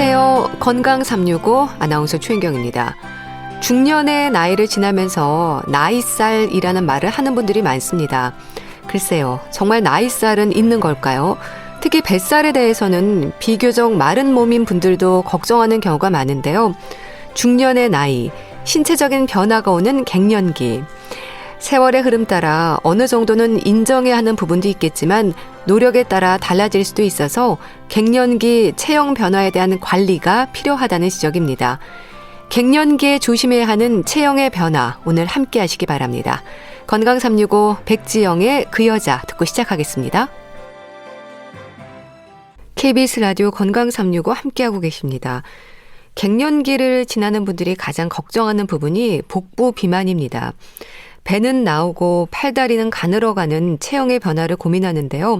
안녕하세요. 건강 365 아나운서 최인경입니다. 중년의 나이를 지나면서 나이살이라는 말을 하는 분들이 많습니다. 글쎄요, 정말 나이살은 있는 걸까요? 특히 뱃살에 대해서는 비교적 마른 몸인 분들도 걱정하는 경우가 많은데요. 중년의 나이, 신체적인 변화가 오는 갱년기. 세월의 흐름 따라 어느 정도는 인정해야 하는 부분도 있겠지만 노력에 따라 달라질 수도 있어서 갱년기 체형 변화에 대한 관리가 필요하다는 지적입니다. 갱년기에 조심해야 하는 체형의 변화, 오늘 함께 하시기 바랍니다. 건강 365 백지영의 그 여자 듣고 시작하겠습니다. KBS 라디오 건강 365 함께하고 계십니다. 갱년기를 지나는 분들이 가장 걱정하는 부분이 복부 비만입니다. 배는 나오고 팔다리는 가늘어가는 체형의 변화를 고민하는데요.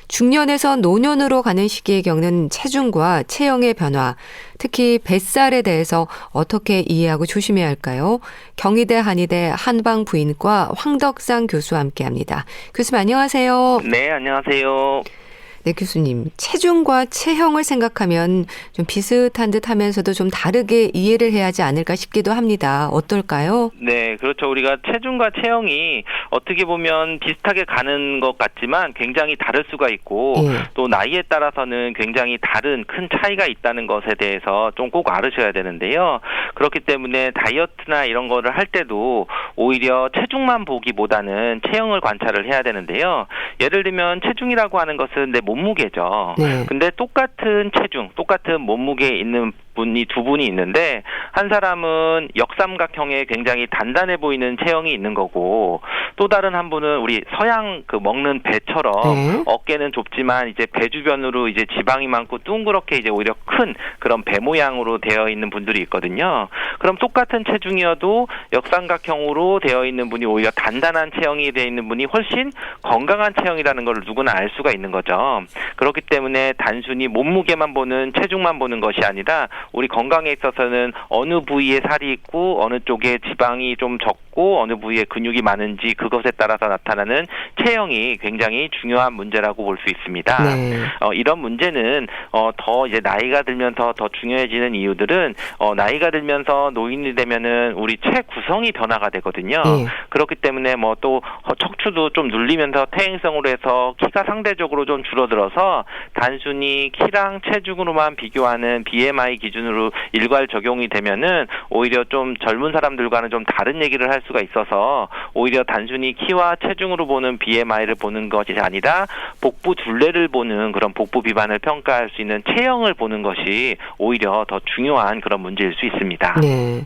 중년에서 노년으로 가는 시기에 겪는 체중과 체형의 변화, 특히 뱃살에 대해서 어떻게 이해하고 조심해야 할까요? 경희대 한의대 한방부인과 황덕상 교수와 함께합니다. 교수님 안녕하세요. 네, 안녕하세요. 네, 교수님. 체중과 체형을 생각하면 좀 비슷한 듯 하면서도 좀 다르게 이해를 해야 하지 않을까 싶기도 합니다. 어떨까요? 네, 그렇죠. 우리가 체중과 체형이 어떻게 보면 비슷하게 가는 것 같지만 굉장히 다를 수가 있고 또 나이에 따라서는 굉장히 다른 큰 차이가 있다는 것에 대해서 좀 꼭 알으셔야 되는데요. 그렇기 때문에 다이어트나 이런 거를 할 때도 오히려 체중만 보기보다는 체형을 관찰을 해야 되는데요. 예를 들면 체중이라고 하는 것은 내 몸무게죠. 근데 똑같은 체중, 똑같은 몸무게에 있는 분이 두 분이 있는데 한 사람은 역삼각형의 굉장히 단단해 보이는 체형이 있는 거고 또 다른 한 분은 우리 서양 그 먹는 배처럼 어깨는 좁지만 이제 배 주변으로 이제 지방이 많고 둥그렇게 이제 오히려 큰 그런 배 모양으로 되어 있는 분들이 있거든요. 그럼 똑같은 체중이어도 역삼각형으로 되어 있는 분이 오히려 단단한 체형이 되어 있는 분이 훨씬 건강한 체형이라는 걸 누구나 알 수가 있는 거죠. 그렇기 때문에 단순히 몸무게만 보는 체중만 보는 것이 아니라 우리 건강에 있어서는 어느 부위에 살이 있고 어느 쪽에 지방이 좀 적고 어느 부위에 근육이 많은지 그것에 따라서 나타나는 체형이 굉장히 중요한 문제라고 볼 수 있습니다. 이런 문제는 더 이제 나이가 들면서 더 중요해지는 이유들은 나이가 들면서 노인이 되면은 우리 체 구성이 변화가 되거든요. 그렇기 때문에 뭐 또 척추도 좀 눌리면서 퇴행성으로 해서 키가 상대적으로 좀 줄어들어서 단순히 키랑 체중으로만 비교하는 BMI 기준으로 일괄 적용이 되면은 오히려 좀 젊은 사람들과는 좀 다른 얘기를 할 수가 있어서 오히려 단순히 키와 체중으로 보는 BMI를 보는 것이 아니라 복부 둘레를 보는 그런 복부 비만을 평가할 수 있는 체형을 보는 것이 오히려 더 중요한 그런 문제일 수 있습니다. 네.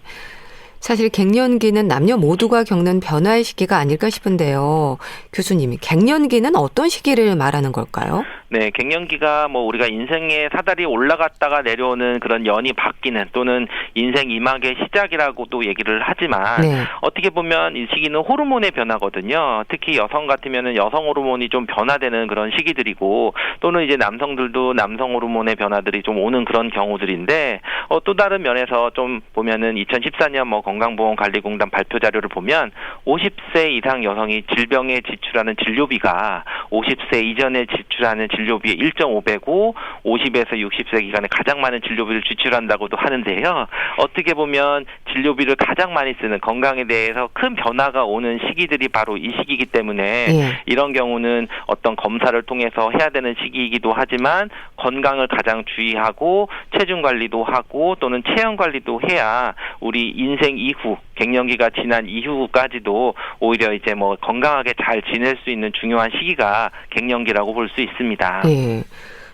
사실 갱년기는 남녀 모두가 겪는 변화의 시기가 아닐까 싶은데요. 교수님, 갱년기는 어떤 시기를 말하는 걸까요? 네, 갱년기가 뭐 우리가 인생의 사다리 올라갔다가 내려오는 그런 연이 바뀌는 또는 인생 이막의 시작이라고도 얘기를 하지만 어떻게 보면 이 시기는 호르몬의 변화거든요. 특히 여성 같으면은 여성 호르몬이 좀 변화되는 그런 시기들이고 또는 이제 남성들도 남성 호르몬의 변화들이 좀 오는 그런 경우들인데 또 다른 면에서 좀 보면은 2014년 뭐 건강보험관리공단 발표 자료를 보면 50세 이상 여성이 질병에 지출하는 진료비가 50세 이전에 지출하는 진료비의 1.5배고 50에서 60세 기간에 가장 많은 진료비를 지출한다고도 하는데요. 어떻게 보면 진료비를 가장 많이 쓰는 건강에 대해서 큰 변화가 오는 시기들이 바로 이 시기이기 때문에 이런 경우는 어떤 검사를 통해서 해야 되는 시기이기도 하지만 건강을 가장 주의하고 체중 관리도 하고 또는 체형 관리도 해야 우리 인생 이후 갱년기가 지난 이후까지도 오히려 이제 뭐 건강하게 잘 지낼 수 있는 중요한 시기가 갱년기라고 볼 수 있습니다.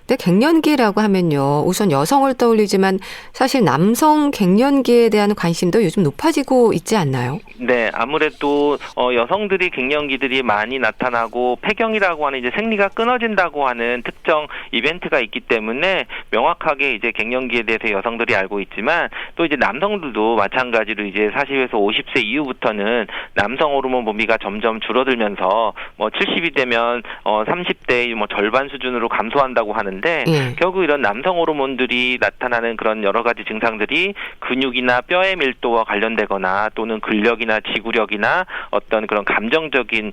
근데 갱년기라고 하면요. 우선 여성을 떠올리지만 사실 남성 갱년기에 대한 관심도 요즘 높아지고 있지 않나요? 네, 아무래도 여성들이 갱년기들이 많이 나타나고 폐경이라고 하는 이제 생리가 끊어진다고 하는 특정 이벤트가 있기 때문에 명확하게 이제 갱년기에 대해서 여성들이 알고 있지만 또 이제 남성들도 마찬가지로 이제 40에서 50세 이후부터는 남성 호르몬 분비가 점점 줄어들면서 뭐 70이 되면 30대의 뭐 절반 수준으로 감소한다고 하는데 하는데 결국 이런 남성 호르몬들이 나타나는 그런 여러 가지 증상들이 근육이나 뼈의 밀도와 관련되거나 또는 근력이나 지구력이나 어떤 그런 감정적인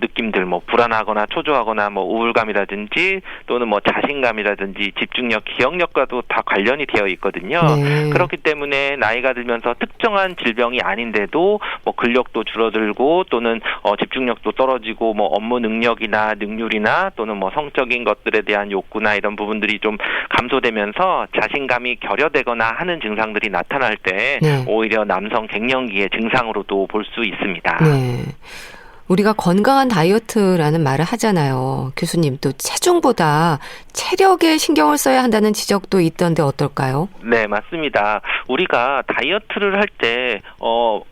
느낌들, 뭐 불안하거나 초조하거나 뭐 우울감이라든지 또는 뭐 자신감이라든지 집중력, 기억력과도 다 관련이 되어 있거든요. 그렇기 때문에 나이가 들면서 특정한 질병이 아닌데도 뭐 근력도 줄어들고 또는 집중력도 떨어지고 뭐 업무 능력이나 능률이나 또는 뭐 성적인 것들에 대한 욕구나 이런 부분들이 좀 감소되면서 자신감이 결여되거나 하는 증상들이 나타날 때 오히려 남성 갱년기의 증상으로도 볼 수 있습니다. 우리가 건강한 다이어트라는 말을 하잖아요. 교수님, 또 체중보다 체력에 신경을 써야 한다는 지적도 있던데 어떨까요? 네, 맞습니다. 우리가 다이어트를 할 때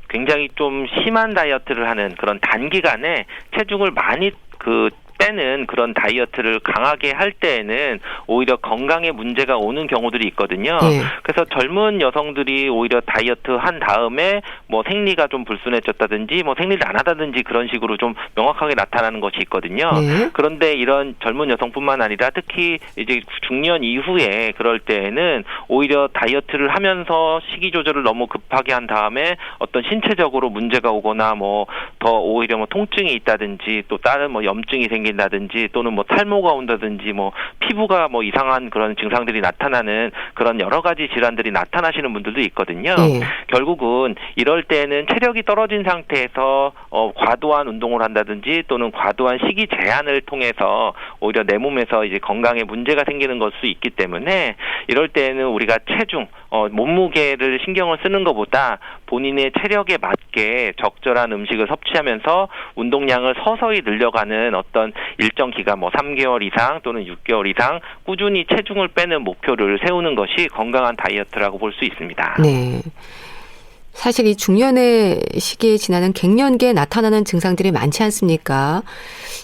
굉장히 좀 심한 다이어트를 하는 그런 단기간에 체중을 많이 빼는 그런 다이어트를 강하게 할 때에는 오히려 건강에 문제가 오는 경우들이 있거든요. 그래서 젊은 여성들이 오히려 다이어트 한 다음에 뭐 생리가 좀 불순해졌다든지 뭐 생리를 안 하다든지 그런 식으로 좀 명확하게 나타나는 것이 있거든요. 그런데 이런 젊은 여성뿐만 아니라 특히 이제 중년 이후에 그럴 때에는 오히려 다이어트를 하면서 식이 조절을 너무 급하게 한 다음에 어떤 신체적으로 문제가 오거나 뭐 더 오히려 뭐 통증이 있다든지 또 다른 뭐 염증이 생긴다든지 또는 뭐 탈모가 온다든지 뭐 피부가 뭐 이상한 그런 증상들이 나타나는 그런 여러 가지 질환들이 나타나시는 분들도 있거든요. 결국은 이럴 때는 체력이 떨어진 상태에서 과도한 운동을 한다든지 또는 과도한 식이 제한을 통해서 오히려 내 몸에서 이제 건강에 문제가 생기는 걸 수 있기 때문에 이럴 때는 우리가 체중, 몸무게를 신경을 쓰는 것보다 본인의 체력에 맞게 적절한 음식을 섭취하면서 운동량을 서서히 늘려가는 어떤 일정 기간 뭐 3개월 이상 또는 6개월 이상 꾸준히 체중을 빼는 목표를 세우는 것이 건강한 다이어트라고 볼 수 있습니다. 네. 사실 이 중년의 시기에 지나는 갱년기에 나타나는 증상들이 많지 않습니까?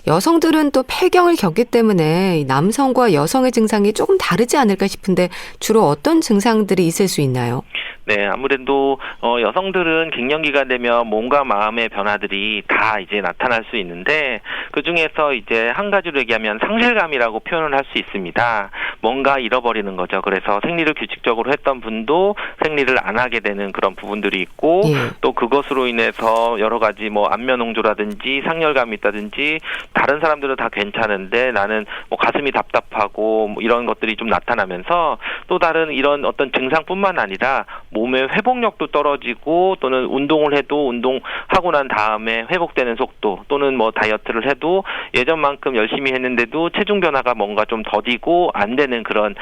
여성들은 또 폐경을 겪기 때문에 남성과 여성의 증상이 조금 다르지 않을까 싶은데 주로 어떤 증상들이 있을 수 있나요? 네, 아무래도 여성들은 갱년기가 되면 몸과 마음의 변화들이 다 이제 나타날 수 있는데 그 중에서 이제 한 가지로 얘기하면 상실감이라고 표현을 할 수 있습니다. 뭔가 잃어버리는 거죠. 그래서 생리를 규칙적으로 했던 분도 생리를 안 하게 되는 그런 부분들이 있고 또 그것으로 인해서 여러 가지 뭐 안면홍조라든지 상열감이 있다든지 다른 사람들은 다 괜찮은데 나는 뭐 가슴이 답답하고 뭐 이런 것들이 좀 나타나면서 또 다른 이런 어떤 증상뿐만 아니라 몸의 회복력도 떨어지고 또는 운동을 해도 운동하고 난 다음에 회복되는 속도 또는 뭐 다이어트를 해도 예전만큼 열심히 했는데도 체중 변화가 뭔가 좀 더디고 안 되는 그런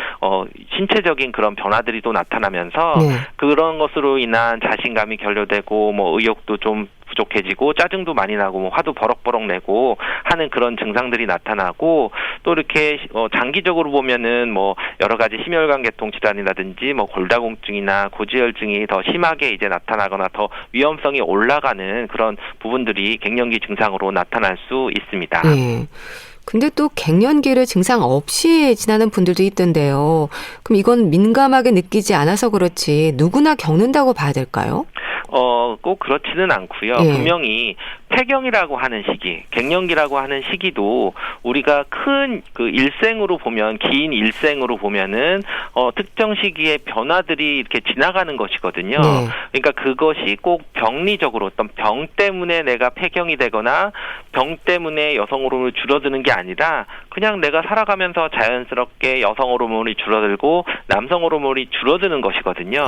신체적인 그런 변화들이 또 나타나면서 그런 것으로 인한 자신감이 결여되고 뭐 의욕도 좀 부족해지고 짜증도 많이 나고 뭐 화도 버럭버럭 내고 하는 그런 증상들이 나타나고 또 이렇게 장기적으로 보면은 뭐 여러 가지 심혈관계통 질환이라든지 뭐 골다공증이나 고지혈증이 더 심하게 이제 나타나거나 더 위험성이 올라가는 그런 부분들이 갱년기 증상으로 나타날 수 있습니다. 근데 또 갱년기를 증상 없이 지나는 분들도 있던데요. 그럼 이건 민감하게 느끼지 않아서 그렇지 누구나 겪는다고 봐야 될까요? 꼭 그렇지는 않고요. 분명히 폐경이라고 하는 시기, 갱년기라고 하는 시기도 우리가 큰 그 일생으로 보면 긴 일생으로 보면은 특정 시기에 변화들이 이렇게 지나가는 것이거든요. 그러니까 그것이 꼭 병리적으로 어떤 병 때문에 내가 폐경이 되거나 병 때문에 여성 호르몬이 줄어드는 게 아니라 그냥 내가 살아가면서 자연스럽게 여성 호르몬이 줄어들고 남성 호르몬이 줄어드는 것이거든요.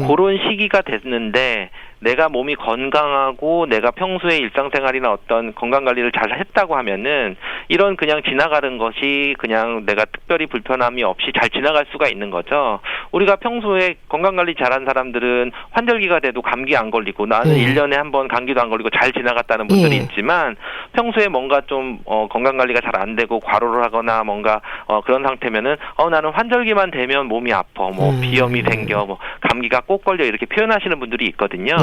그런 시기가 됐는데 내가 몸이 건강하고 내가 평소에 일상생활이나 어떤 건강관리를 잘 했다고 하면은 이런 그냥 지나가는 것이 그냥 내가 특별히 불편함이 없이 잘 지나갈 수가 있는 거죠. 우리가 평소에 건강관리 잘한 사람들은 환절기가 돼도 감기 안 걸리고 나는 1년에 한 번 감기도 안 걸리고 잘 지나갔다는 분들이 있지만 평소에 뭔가 좀 건강관리가 잘 안 되고 과로를 하거나 뭔가 그런 상태면은 나는 환절기만 되면 몸이 아파 뭐 비염이 생겨 뭐 감기가 꼭 걸려 이렇게 표현하시는 분들이 있거든요.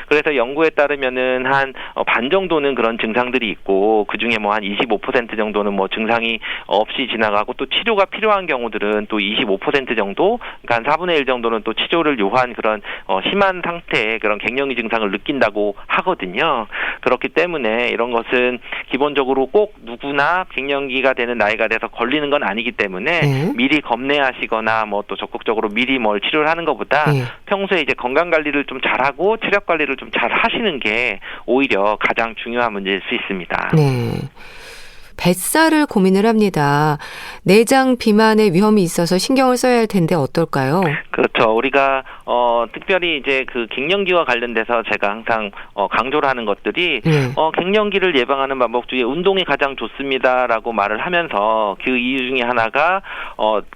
그래서 연구에 따르면은 한 반 정도는 그런 증상들이 있고 그중에 뭐 한 25% 정도는 뭐 증상이 없이 지나가고 또 치료가 필요한 경우들은 또 25% 정도, 그러니까 한 4분의 1 정도는 또 치료를 요한 그런 심한 상태의 그런 갱년기 증상을 느낀다고 하거든요. 그렇기 때문에 이런 것은 기본적으로 꼭 누구나 갱년기가 되는 나이가 돼서 걸리는 건 아니기 때문에 미리 검내하시거나 뭐 또 적극적으로 미리 뭘 치료를 하는 것보다 평소에 이제 건강 관리를 좀 잘하고 체력 관리를 좀 잘 하시는 게 오히려 가장 중요한 문제일 수 있습니다. 네. 뱃살을 고민을 합니다. 내장 비만의 위험이 있어서 신경을 써야 할 텐데 어떨까요? 그렇죠. 우리가 특별히 이제 그 갱년기와 관련돼서 제가 항상 강조를 하는 것들이 갱년기를 예방하는 방법 중에 운동이 가장 좋습니다라고 말을 하면서 그 이유 중에 하나가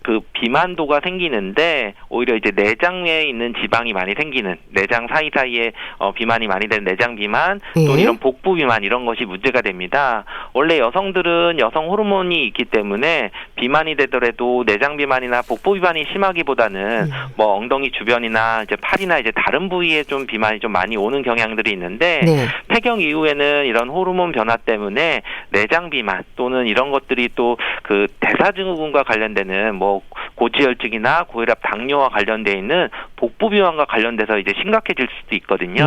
그 비만도가 생기는데 오히려 이제 내장에 있는 지방이 많이 생기는 내장 사이사이에 비만이 많이 되는 내장 비만 또 이런 복부 비만 이런 것이 문제가 됩니다. 원래 여성들은 여성 호르몬이 있기 때문에 비만이 되더라도 내장 비만이나 복부 비만이 심하기보다는 뭐 엉덩이 주변이나 이제 팔이나 이제 다른 부위에 좀 비만이 좀 많이 오는 경향들이 있는데 폐경 이후에는 이런 호르몬 변화 때문에 내장 비만 또는 이런 것들이 또 그 대사증후군과 관련되는 뭐 고지혈증이나 고혈압 당뇨와 관련돼 있는 복부 비만과 관련돼서 이제 심각해질 수도 있거든요.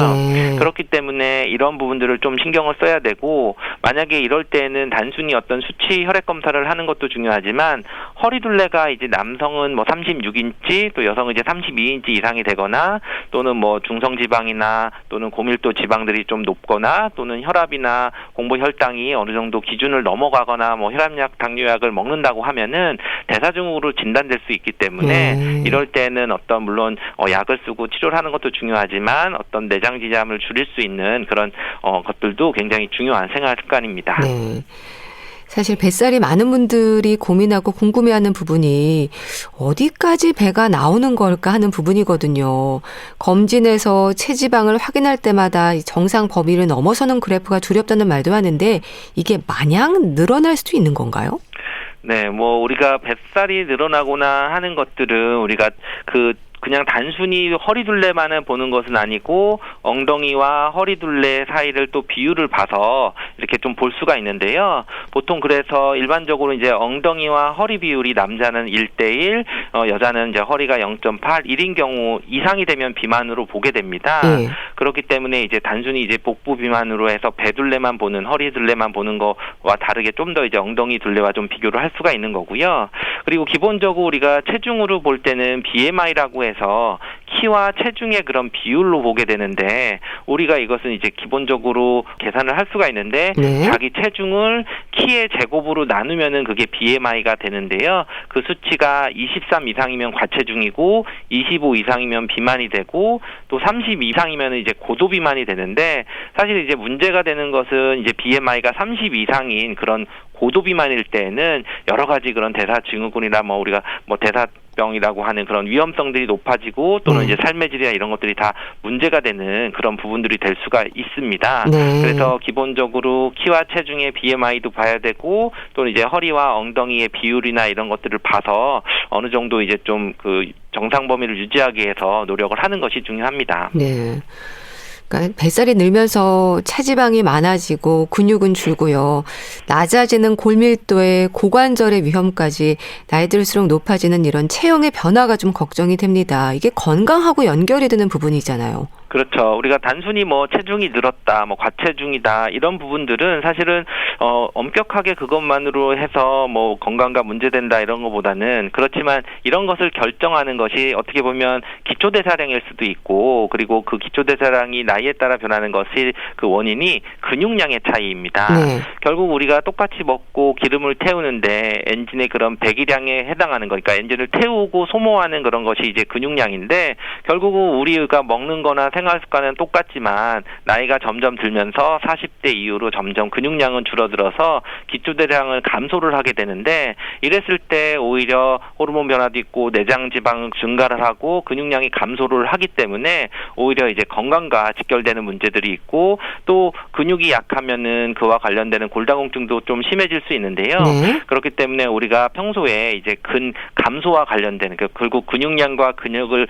그렇기 때문에 이런 부분들을 좀 신경을 써야 되고 만약에 이럴 때는 단순히 어떤 수치 혈액 검사를 하는 것도 중요하지만 허리둘레가 이제 남성은 뭐 36인치 또 여성은 이제 32인치 이상이 되거나 또는 뭐 중성지방이나 또는 고밀도 지방들이 좀 높거나 또는 혈압이나 공복혈당이 어느 정도 기준을 넘어가거나 뭐 혈압약 당뇨약을 먹는다고 하면은 대사증후군으로 진단될 수 있기 때문에 이럴 때는 어떤 물론 약을 쓰고 치료를 하는 것도 중요하지만 어떤 내장 지잠을 줄일 수 있는 그런 것들도 굉장히 중요한 생활 습관입니다. 네. 사실 뱃살이 많은 분들이 고민하고 궁금해하는 부분이 어디까지 배가 나오는 걸까 하는 부분이거든요. 검진에서 체지방을 확인할 때마다 정상 범위를 넘어서는 그래프가 두렵다는 말도 하는데 이게 마냥 늘어날 수도 있는 건가요? 네, 뭐 우리가 뱃살이 늘어나거나 하는 것들은 우리가 그냥 단순히 허리둘레만을 보는 것은 아니고 엉덩이와 허리둘레 사이를 또 비율을 봐서 이렇게 좀 볼 수가 있는데요. 보통 그래서 일반적으로 이제 엉덩이와 허리 비율이 남자는 1:1, 여자는 이제 허리가 0.8, 1인 경우 이상이 되면 비만으로 보게 됩니다. 그렇기 때문에 이제 단순히 이제 복부 비만으로 해서 배둘레만 보는 허리둘레만 보는 거와 다르게 좀 더 이제 엉덩이 둘레와 좀 비교를 할 수가 있는 거고요. 그리고 기본적으로 우리가 체중으로 볼 때는 BMI라고 해서 키와 체중의 그런 비율로 보게 되는데 우리가 이것은 이제 기본적으로 계산을 할 수가 있는데 자기 체중을 키의 제곱으로 나누면은 그게 BMI가 되는데요. 그 수치가 23 이상이면 과체중이고 25 이상이면 비만이 되고 또 30 이상이면 이제 고도 비만이 되는데 사실 이제 문제가 되는 것은 이제 BMI가 30 이상인 그런 고도 비만일 때에는 여러 가지 그런 대사증후군이나 뭐 우리가 뭐 대사병이라고 하는 그런 위험성들이 높아지고 또는 이제 삶의 질이나 이런 것들이 다 문제가 되는 그런 부분들이 될 수가 있습니다. 그래서 기본적으로 키와 체중의 BMI도 봐야 되고 또는 이제 허리와 엉덩이의 비율이나 이런 것들을 봐서 어느 정도 이제 좀 그 정상 범위를 유지하기 위해서 노력을 하는 것이 중요합니다. 네. 그러니까 뱃살이 늘면서 체지방이 많아지고 근육은 줄고요. 낮아지는 골밀도의 고관절의 위험까지 나이 들수록 높아지는 이런 체형의 변화가 좀 걱정이 됩니다. 이게 건강하고 연결이 되는 부분이잖아요. 그렇죠. 우리가 단순히 뭐 체중이 늘었다, 뭐 과체중이다 이런 부분들은 사실은 엄격하게 그것만으로 해서 뭐 건강과 문제된다 이런 것보다는 그렇지만 이런 것을 결정하는 것이 어떻게 보면 기초대사량일 수도 있고 그리고 그 기초대사량이 나이에 따라 변하는 것이 그 원인이 근육량의 차이입니다. 결국 우리가 똑같이 먹고 기름을 태우는데 엔진의 그런 배기량에 해당하는 거니까 엔진을 태우고 소모하는 그런 것이 이제 근육량인데 결국은 우리가 먹는 거나 생활 습관은 똑같지만 나이가 점점 들면서 40대 이후로 점점 근육량은 줄어들어서 기초대사량을 감소를 하게 되는데 이랬을 때 오히려 호르몬 변화도 있고 내장 지방 증가를 하고 근육량이 감소를 하기 때문에 오히려 이제 건강과 직결 직결되는 문제들이 있고 또 근육이 약하면은 그와 관련되는 골다공증도 좀 심해질 수 있는데요. 네. 그렇기 때문에 우리가 평소에 이제 근 감소와 관련되는 그리고 근육량과 근육을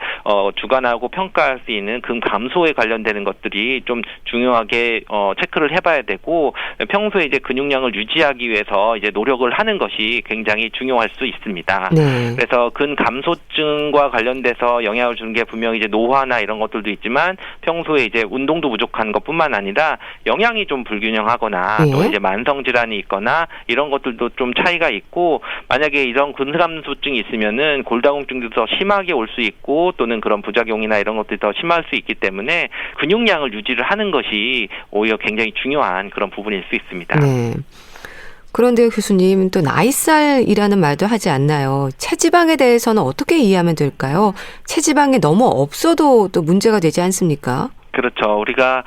주관하고 평가할 수 있는 근 감소에 관련되는 것들이 좀 중요하게 체크를 해봐야 되고 평소에 이제 근육량을 유지하기 위해서 이제 노력을 하는 것이 굉장히 중요할 수 있습니다. 네. 그래서 근 감소증과 관련돼서 영향을 주는 게 분명히 이제 노화나 이런 것들도 있지만 평소에 이제 운동도 부족한 것뿐만 아니라 영양이 좀 불균형하거나 네. 또 이제 만성 질환이 있거나 이런 것들도 좀 차이가 있고 만약에 이런 근 감소증이 있으면은 골다공증도 더 심하게 올 수 있고 또는 그런 부작용이나 이런 것들이 더 심할 수 있기 때문에 근육량을 유지를 하는 것이 오히려 굉장히 중요한 그런 부분일 수 있습니다. 네. 그런데 교수님 또 나이살이라는 말도 하지 않나요? 체지방에 대해서는 어떻게 이해하면 될까요? 체지방이 너무 없어도 또 문제가 되지 않습니까? 그렇죠. 우리가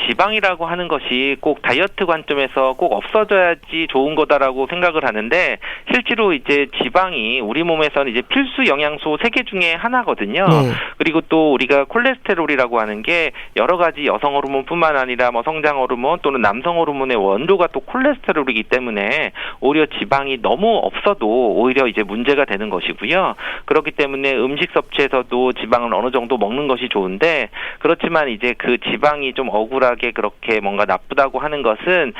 지방이라고 하는 것이 꼭 다이어트 관점에서 꼭 없어져야지 좋은 거다라고 생각을 하는데 실제로 이제 지방이 우리 몸에서는 이제 필수 영양소 3개 중에 하나거든요. 그리고 또 우리가 콜레스테롤이라고 하는 게 여러 가지 여성 호르몬뿐만 아니라 뭐 성장 호르몬 또는 남성 호르몬의 원료가 또 콜레스테롤이기 때문에 오히려 지방이 너무 없어도 오히려 이제 문제가 되는 것이고요. 그렇기 때문에 음식 섭취에서도 지방을 어느 정도 먹는 것이 좋은데 그렇지만 이제 그 지방이 좀 억울하게 그렇게 뭔가 나쁘다고 하는 것은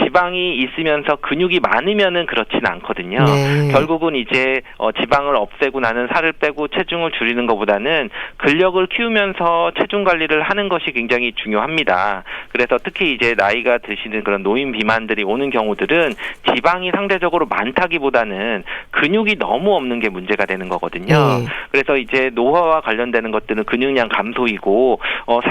지방이 있으면서 근육이 많으면은 그렇지는 않거든요. 네. 결국은 이제 지방을 없애고 나는 살을 빼고 체중을 줄이는 것보다는 근력을 키우면서 체중 관리를 하는 것이 굉장히 중요합니다. 그래서 특히 이제 나이가 드시는 그런 노인 비만들이 오는 경우들은 지방이 상대적으로 많다기보다는 근육이 너무 없는 게 문제가 되는 거거든요. 그래서 이제 노화와 관련되는 것들은 근육량 감소이고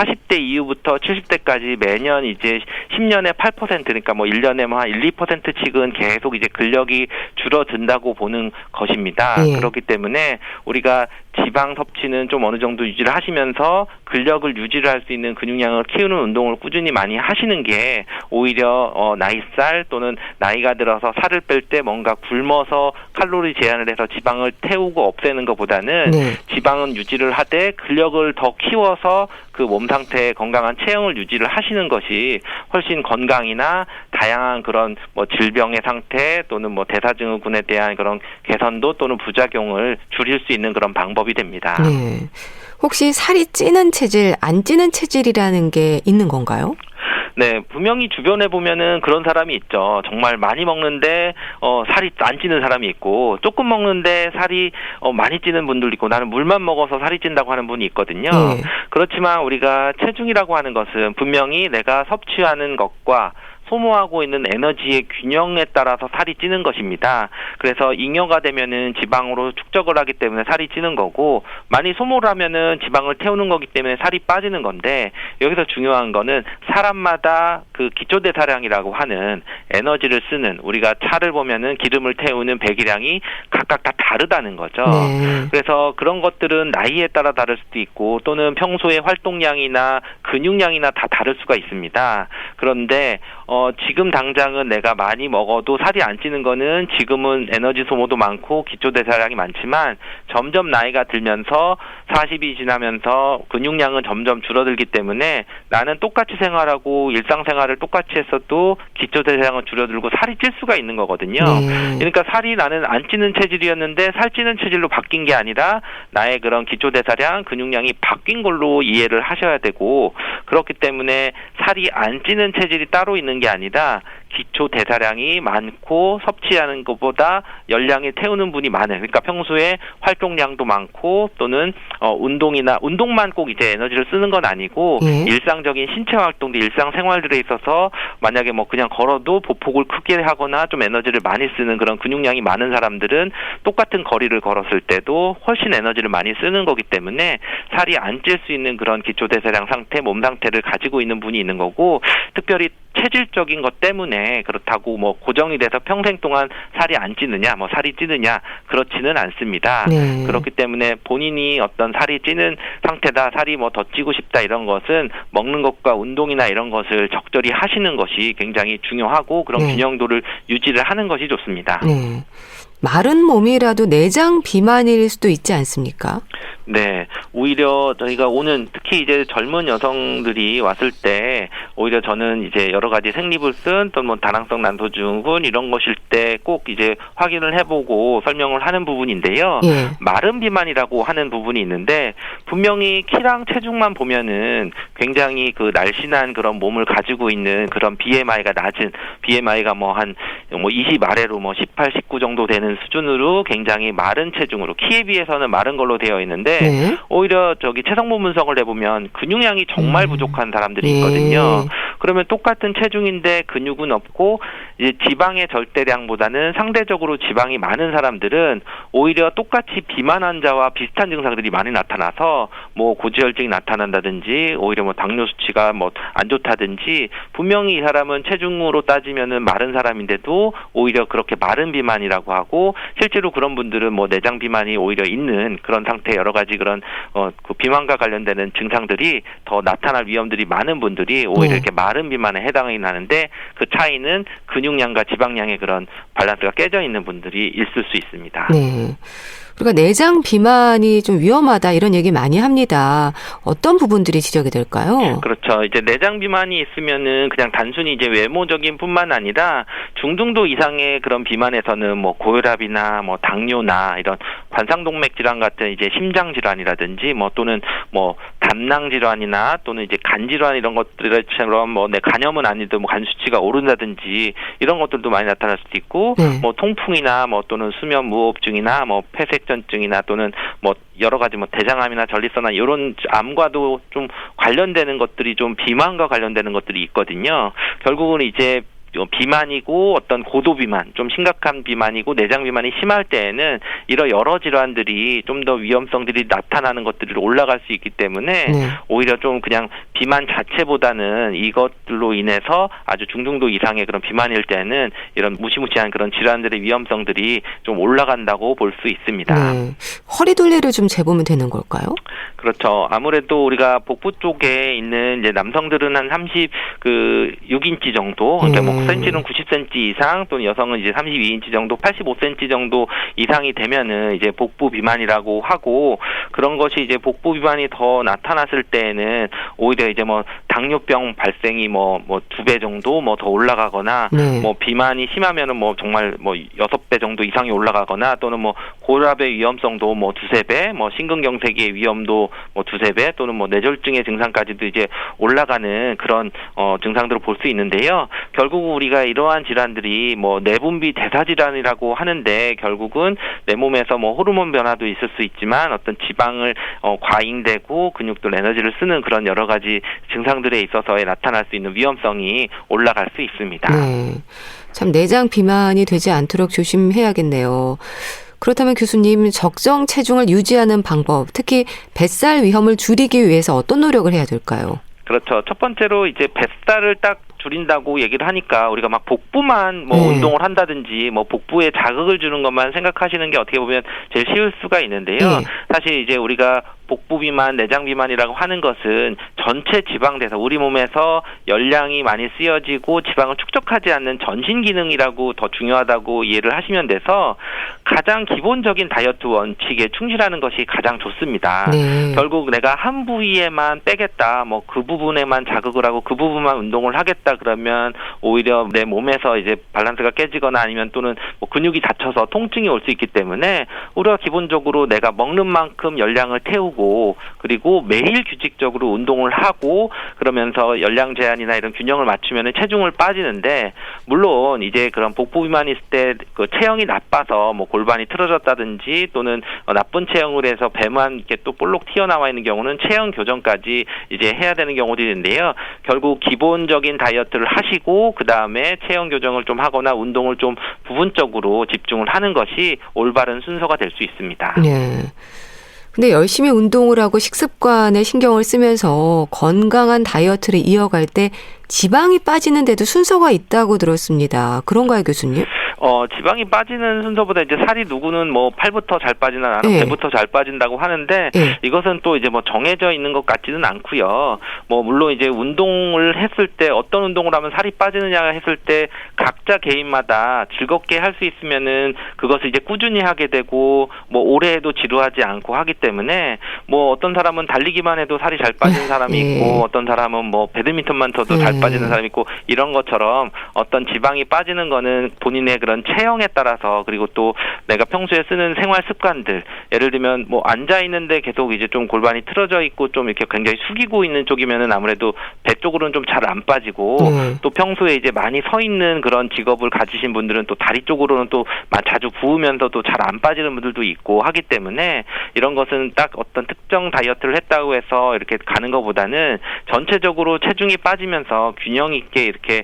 40대 이후부터 70대까지 매년 이제 10년에 8% 그러니까 뭐 1년에 뭐 한 1~2%씩은 계속 이제 근력이 줄어든다고 보는 것입니다. 그렇기 때문에 우리가 지방 섭취는 좀 어느 정도 유지를 하시면서 근력을 유지를 할 수 있는 근육량을 키우는 운동을 꾸준히 많이 하시는 게 오히려 나이살 또는 나이가 들어서 살을 뺄 때 뭔가 굶어서 칼로리 제한을 해서 지방을 태우고 없애는 것보다는 지방은 유지를 하되 근력을 더 키워서 그 몸 상태의 건강한 체형을 유지를 하시는 것이 훨씬 건강이나 다양한 그런 뭐 질병의 상태 또는 뭐 대사증후군에 대한 그런 개선도 또는 부작용을 줄일 수 있는 그런 방법이 됩니다. 네. 혹시 살이 찌는 체질, 안 찌는 체질이라는 게 있는 건가요? 네, 분명히 주변에 보면은 그런 사람이 있죠. 정말 많이 먹는데 살이 안 찌는 사람이 있고 조금 먹는데 살이 많이 찌는 분들도 있고 나는 물만 먹어서 살이 찐다고 하는 분이 있거든요. 그렇지만 우리가 체중이라고 하는 것은 분명히 내가 섭취하는 것과 소모하고 있는 에너지의 균형에 따라서 살이 찌는 것입니다. 그래서 잉여가 되면은 지방으로 축적을 하기 때문에 살이 찌는 거고 많이 소모를 하면은 지방을 태우는 거기 때문에 살이 빠지는 건데 여기서 중요한 거는 사람마다 그 기초대사량이라고 하는 에너지를 쓰는 우리가 차를 보면은 기름을 태우는 배기량이 각각 다 다르다는 거죠. 그래서 그런 것들은 나이에 따라 다를 수도 있고 또는 평소의 활동량이나 근육량이나 다 다를 수가 있습니다. 그런데 지금 당장은 내가 많이 먹어도 살이 안 찌는 거는 지금은 에너지 소모도 많고 기초대사량이 많지만 점점 나이가 들면서 40이 지나면서 근육량은 점점 줄어들기 때문에 나는 똑같이 생활하고 일상생활을 똑같이 했어도 기초대사량은 줄어들고 살이 찔 수가 있는 거거든요. 그러니까 살이 나는 안 찌는 체질이었는데 살찌는 체질로 바뀐 게 아니라 나의 그런 기초대사량, 근육량이 바뀐 걸로 이해를 하셔야 되고 그렇기 때문에 살이 안 찌는 체질이 따로 있는 게 아니라 기초 대사량이 많고 섭취하는 것보다 열량을 태우는 분이 많아요. 그러니까 평소에 활동량도 많고 또는 운동만 꼭 이제 에너지를 쓰는 건 아니고 일상적인 신체 활동도 일상 생활들에 있어서 만약에 뭐 그냥 걸어도 보폭을 크게 하거나 좀 에너지를 많이 쓰는 그런 근육량이 많은 사람들은 똑같은 거리를 걸었을 때도 훨씬 에너지를 많이 쓰는 거기 때문에 살이 안 찔 수 있는 그런 기초 대사량 상태, 몸 상태를 가지고 있는 분이 있는 거고 특별히 체질적인 것 때문에 그렇다고 뭐 고정이 돼서 평생 동안 살이 안 찌느냐, 뭐 살이 찌느냐 그렇지는 않습니다. 그렇기 때문에 본인이 어떤 살이 찌는 상태다, 살이 뭐 더 찌고 싶다 이런 것은 먹는 것과 운동이나 이런 것을 적절히 하시는 것이 굉장히 중요하고 그런 균형도를 유지를 하는 것이 좋습니다. 마른 몸이라도 내장 비만일 수도 있지 않습니까? 네, 오히려 저희가 오는 특히 이제 젊은 여성들이 왔을 때 오히려 저는 이제 여러 가지 생리불순 또는 뭐 다낭성 난소증후군 이런 것일 때 꼭 이제 확인을 해보고 설명을 하는 부분인데요. 예. 마른 비만이라고 하는 부분이 있는데 분명히 키랑 체중만 보면은 굉장히 그 날씬한 그런 몸을 가지고 있는 그런 BMI가 낮은 BMI가 뭐 20 아래로 뭐 18, 19 정도 되는 수준으로 굉장히 마른 체중으로 키에 비해서는 마른 걸로 되어 있는데 네. 오히려 저기 체성분 분석을 해보면 근육량이 정말 부족한 사람들이 있거든요. 그러면 똑같은 체중인데 근육은 없고 이제 지방의 절대량보다는 상대적으로 지방이 많은 사람들은 오히려 똑같이 비만 환자와 비슷한 증상들이 많이 나타나서 뭐 고지혈증이 나타난다든지 오히려 뭐 당뇨 수치가 뭐 안 좋다든지 분명히 이 사람은 체중으로 따지면은 마른 사람인데도 오히려 그렇게 마른 비만이라고 하고 실제로 그런 분들은 뭐 내장 비만이 오히려 있는 그런 상태 여러 가지 그런 그 비만과 관련되는 증상들이 더 나타날 위험들이 많은 분들이 오히려 이렇게 마른 비만에 해당이 나는데 그 차이는 근육량과 지방량의 그런 밸런스가 깨져 있는 분들이 있을 수 있습니다. 네. 우리가 내장 비만이 좀 위험하다 이런 얘기 많이 합니다. 어떤 부분들이 지적이 될까요? 그렇죠. 이제 내장 비만이 있으면은 그냥 단순히 이제 외모적인 뿐만 아니라 중등도 이상의 그런 비만에서는 뭐 고혈압이나 뭐 당뇨나 이런 관상동맥 질환 같은 이제 심장 질환이라든지 뭐 또는 뭐 담낭 질환이나 또는 이제 간 질환 이런 것들처럼 뭐 내 간염은 아니도 뭐 간 수치가 오른다든지 이런 것들도 많이 나타날 수도 있고 뭐 통풍이나 뭐 또는 수면 무호흡증이나 뭐 폐색전증이나 또는 뭐 여러 가지 뭐 대장암이나 전립선암 이런 암과도 좀 관련되는 것들이 좀 비만과 관련되는 것들이 있거든요. 결국은 이제 비만이고 어떤 고도 비만, 좀 심각한 비만이고 내장 비만이 심할 때에는 이런 여러 질환들이 좀 더 위험성들이 나타나는 것들이 올라갈 수 있기 때문에 오히려 좀 그냥 비만 자체보다는 이것들로 인해서 아주 중등도 이상의 그런 비만일 때는 이런 무시무시한 그런 질환들의 위험성들이 좀 올라간다고 볼 수 있습니다. 네. 허리 둘레를 좀 재보면 되는 걸까요? 그렇죠. 아무래도 우리가 복부 쪽에 있는 이제 남성들은 한 36인치 정도, 그러니까 뭐 cm는 90cm 이상, 또는 여성은 이제 32인치 정도, 85cm 정도 이상이 되면은 이제 복부 비만이라고 하고, 그런 것이 이제 복부 비만이 더 나타났을 때에는 오히려 이제 뭐 당뇨병 발생이 뭐 2배 정도 뭐 더 올라가거나, 뭐 비만이 심하면은 뭐 정말 뭐 6배 정도 이상이 올라가거나, 또는 뭐 고혈압의 위험성도 뭐 2~3배, 뭐 심근경색의 위험도 뭐 2~3배, 또는 뭐 뇌졸중의 증상까지도 이제 올라가는 그런 증상들을 볼 수 있는데요. 결국 우리가 이러한 질환들이 뭐 내분비 대사 질환이라고 하는데 결국은 내 몸에서 뭐 호르몬 변화도 있을 수 있지만 어떤 지방을 과잉되고 근육들 에너지를 쓰는 그런 여러 가지 증상들에 있어서 나타날 수 있는 위험성이 올라갈 수 있습니다. 네. 참 내장 비만이 되지 않도록 조심해야겠네요. 그렇다면 교수님, 적정 체중을 유지하는 방법, 특히 뱃살 위험을 줄이기 위해서 어떤 노력을 해야 될까요? 그렇죠. 첫 번째로 이제 뱃살을 딱 줄인다고 얘기를 하니까 우리가 막 복부만 뭐 운동을 한다든지 뭐 복부에 자극을 주는 것만 생각하시는 게 어떻게 보면 제일 쉬울 수가 있는데요. 사실 이제 우리가 복부 비만, 내장 비만이라고 하는 것은 전체 지방대사, 우리 몸에서 열량이 많이 쓰여지고 지방을 축적하지 않는 전신 기능이라고 더 중요하다고 이해를 하시면 돼서 가장 기본적인 다이어트 원칙에 충실하는 것이 가장 좋습니다. 결국 내가 한 부위에만 빼겠다, 뭐 그 부분에만 자극을 하고 그 부분만 운동을 하겠다 그러면 오히려 내 몸에서 이제 밸런스가 깨지거나 아니면 또는 뭐 근육이 다쳐서 통증이 올 수 있기 때문에 우리가 기본적으로 내가 먹는 만큼 열량을 태우고 그리고 매일 규칙적으로 운동을 하고 그러면서 열량 제한이나 이런 균형을 맞추면 체중을 빠지는데, 물론 이제 그런 복부 비만이 있을 때 그 체형이 나빠서 뭐 골반이 틀어졌다든지 또는 나쁜 체형을 해서 배만 이렇게 또 볼록 튀어나와 있는 경우는 체형 교정까지 이제 해야 되는 경우들이 있는데요. 결국 기본적인 다이어트를 하시고 그 다음에 체형 교정을 좀 하거나 운동을 좀 부분적으로 집중을 하는 것이 올바른 순서가 될 수 있습니다. 네. 근데 열심히 운동을 하고 식습관에 신경을 쓰면서 건강한 다이어트를 이어갈 때 지방이 빠지는데도 순서가 있다고 들었습니다. 그런가요, 교수님? 지방이 빠지는 순서보다 이제 살이 누구는 뭐 팔부터 잘 빠지나 나는 배부터 잘 빠진다고 하는데 이것은 또 이제 뭐 정해져 있는 것 같지는 않고요. 뭐 물론 이제 운동을 했을 때 어떤 운동을 하면 살이 빠지느냐 했을 때 각자 개인마다 즐겁게 할 수 있으면은 그것을 이제 꾸준히 하게 되고 뭐 오래 해도 지루하지 않고 하기 때문에 뭐 어떤 사람은 달리기만 해도 살이 잘 빠지는 사람이 있고 어떤 사람은 뭐 배드민턴만 쳐도 잘 빠지는 사람이 있고 이런 것처럼 어떤 지방이 빠지는 거는 본인의 그런 체형에 따라서 그리고 또 내가 평소에 쓰는 생활 습관들 예를 들면 뭐 앉아 있는데 계속 이제 좀 골반이 틀어져 있고 좀 이렇게 굉장히 숙이고 있는 쪽이면은 아무래도 배 쪽으로는 좀 잘 안 빠지고 또 평소에 이제 많이 서 있는 그런 직업을 가지신 분들은 또 다리 쪽으로는 또 자주 구우면서도 잘 안 빠지는 분들도 있고 하기 때문에 이런 것은 딱 어떤 특정 다이어트를 했다고 해서 이렇게 가는 것보다는 전체적으로 체중이 빠지면서 균형 있게 이렇게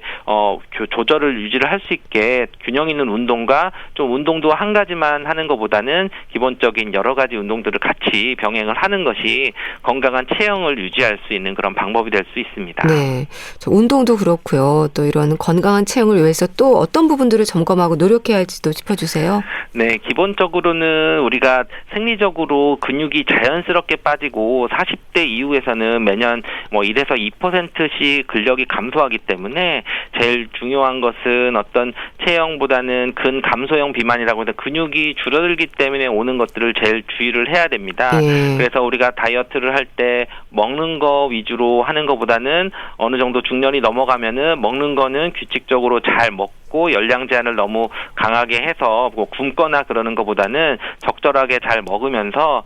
조절을 유지를 할 수 있게 균형 있는 운동과 좀 운동도 한 가지만 하는 것보다는 기본적인 여러 가지 운동들을 같이 병행을 하는 것이 건강한 체형을 유지할 수 있는 그런 방법이 될 수 있습니다. 네, 운동도 그렇고요. 또 이런 건강한 체형을 위해서 또 어떤 부분들을 점검하고 노력해야 할지도 짚어주세요. 네, 기본적으로는 우리가 생리적으로 근육이 자연스럽게 빠지고 40대 이후에서는 매년 뭐 1에서 2%씩 근력이 감소하기 때문에 제일 중요한 것은 어떤 체형보다는 근감소형 비만이라고 해서 근육이 줄어들기 때문에 오는 것들을 제일 주의를 해야 됩니다. 그래서 우리가 다이어트를 할 때 먹는 거 위주로 하는 것보다는 어느 정도 중년이 넘어가면은 먹는 거는 규칙적으로 잘 먹고 열량 제한을 너무 강하게 해서 뭐 굶거나 그러는 것보다는 적절하게 잘 먹으면서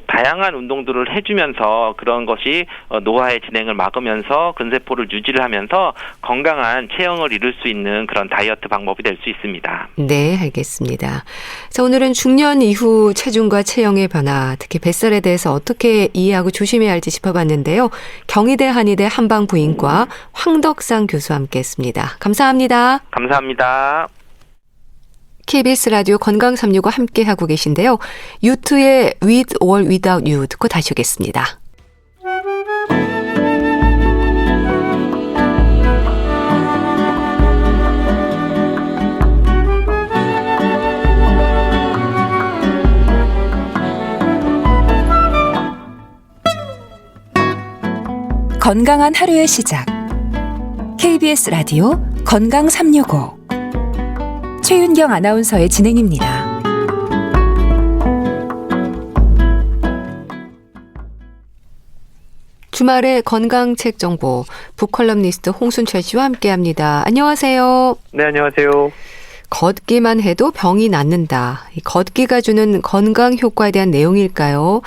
다양한 운동들을 해주면서 그런 것이 노화의 진행을 막으면서 근세포를 유지를 하면서 건강한 체형을 이룰 수 있는 그런 다이어트 방법이 될 수 있습니다. 네, 알겠습니다. 자, 오늘은 중년 이후 체중과 체형의 변화, 특히 뱃살에 대해서 어떻게 이해하고 조심해야 할지 짚어봤는데요. 경희대 한의대 한방부인과 황덕상 교수와 함께했습니다. 감사합니다. 감사합니다. KBS 라디오 건강 365 함께하고 계신데요. U2의 With or Without You 듣고 다시 오겠습니다. 건강한 하루의 시작. KBS 라디오 건강 365. 최윤경 아나운서의 진행입니다. 주말에 건강책 정보 북컬럼니스트 홍순철 씨와 함께합니다. 안녕하세요. 네, 안녕하세요. 걷기만 해도 병이 낫는다. 걷기가 주는 건강 효과에 대한 내용일까요?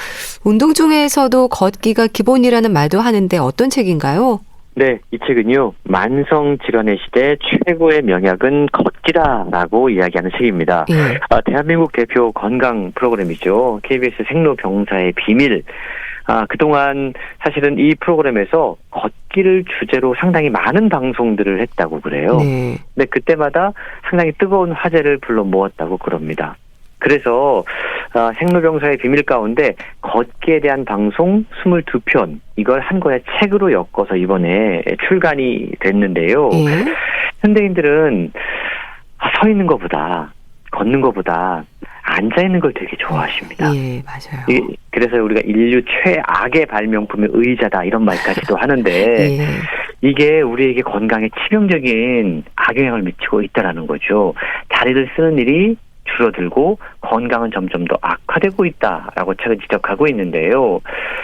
운동 중에서도 걷기가 기본이라는 말도 하는데 어떤 책인가요? 네, 이 책은요, 만성 질환의 시대 최고의 명약은 걷기다라고 이야기하는 책입니다. 대한민국 대표 건강 프로그램이죠. KBS 생로병사의 비밀. 그동안 사실은 이 프로그램에서 걷기를 주제로 상당히 많은 방송들을 했다고 그래요. 네. 근데 그때마다 상당히 뜨거운 화제를 불러 모았다고 그럽니다. 그래서 생로병사의 비밀 가운데 걷기에 대한 방송 22편 이걸 한 권의 책으로 엮어서 이번에 출간이 됐는데요. 현대인들은 서 있는 것보다 걷는 것보다 앉아 있는 걸 되게 좋아하십니다. 예, 맞아요. 그래서 우리가 인류 최악의 발명품이 의자다 이런 말까지도 하는데 예. 이게 우리에게 건강에 치명적인 악영향을 미치고 있다라는 거죠. 다리를 쓰는 일이 줄어들고 건강은 점점 더 악화되고 있다라고 책은 지적하고 있는데요.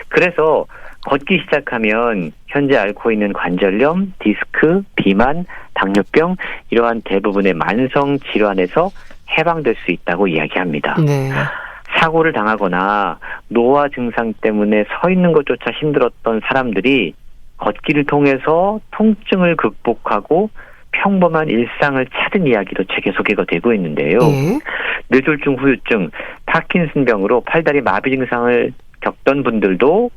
그래서 걷기 시작하면 현재 앓고 있는 관절염, 디스크, 비만, 당뇨병 이러한 대부분의 만성 질환에서 해방될 수 있다고 이야기합니다. 네. 사고를 당하거나 노화 증상 때문에 서 있는 것조차 힘들었던 사람들이 걷기를 통해서 통증을 극복하고 평범한 일상을 찾은 이야기로 책에 소개가 되고 있는데요. 뇌졸중 후유증, 파킨슨병으로 팔다리 마비 증상을 겪던 분들도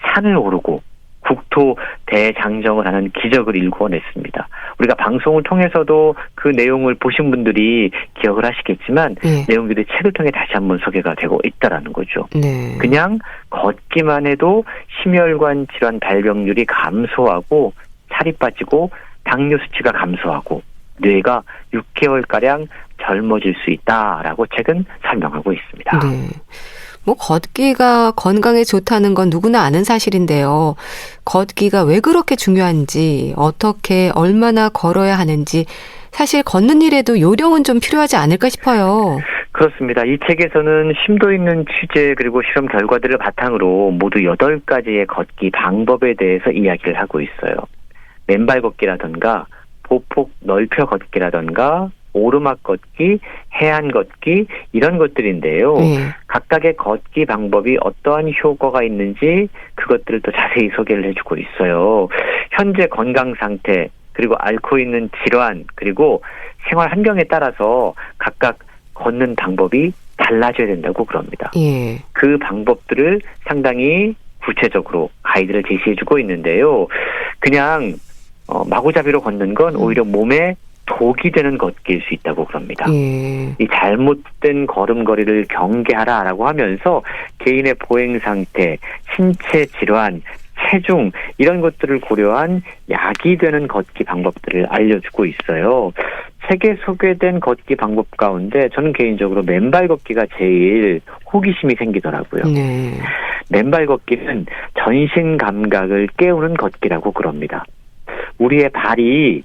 산을 오르고 국토 대장정을 하는 기적을 일궈냈습니다. 우리가 방송을 통해서도 그 내용을 보신 분들이 기억을 하시겠지만 내용들이 책을 통해 다시 한번 소개가 되고 있다라는 거죠. 네. 그냥 걷기만 해도 심혈관 질환 발병률이 감소하고 살이 빠지고 당뇨 수치가 감소하고 뇌가 6개월가량 젊어질 수 있다라고 책은 설명하고 있습니다. 네. 뭐 걷기가 건강에 좋다는 건 누구나 아는 사실인데요. 걷기가 왜 그렇게 중요한지, 어떻게 얼마나 걸어야 하는지 사실 걷는 일에도 요령은 좀 필요하지 않을까 싶어요. 그렇습니다. 이 책에서는 심도 있는 취재 그리고 실험 결과들을 바탕으로 모두 8가지의 걷기 방법에 대해서 이야기를 하고 있어요. 맨발 걷기라든가 보폭 넓혀 걷기라든가 오르막 걷기, 해안 걷기 이런 것들인데요. 각각의 걷기 방법이 어떠한 효과가 있는지 그것들을 또 자세히 소개를 해주고 있어요. 현재 건강 상태 그리고 앓고 있는 질환 그리고 생활 환경에 따라서 각각 걷는 방법이 달라져야 된다고 그럽니다. 그 방법들을 상당히 구체적으로 가이드를 제시해주고 있는데요. 그냥 마구잡이로 걷는 건 오히려 몸에 독이 되는 걷기일 수 있다고 그럽니다. 이 잘못된 걸음걸이를 경계하라라고 하면서 개인의 보행 상태, 신체 질환, 체중 이런 것들을 고려한 약이 되는 걷기 방법들을 알려주고 있어요. 책에 소개된 걷기 방법 가운데 저는 개인적으로 맨발 걷기가 제일 호기심이 생기더라고요. 맨발 걷기는 전신 감각을 깨우는 걷기라고 그럽니다. 우리의 발이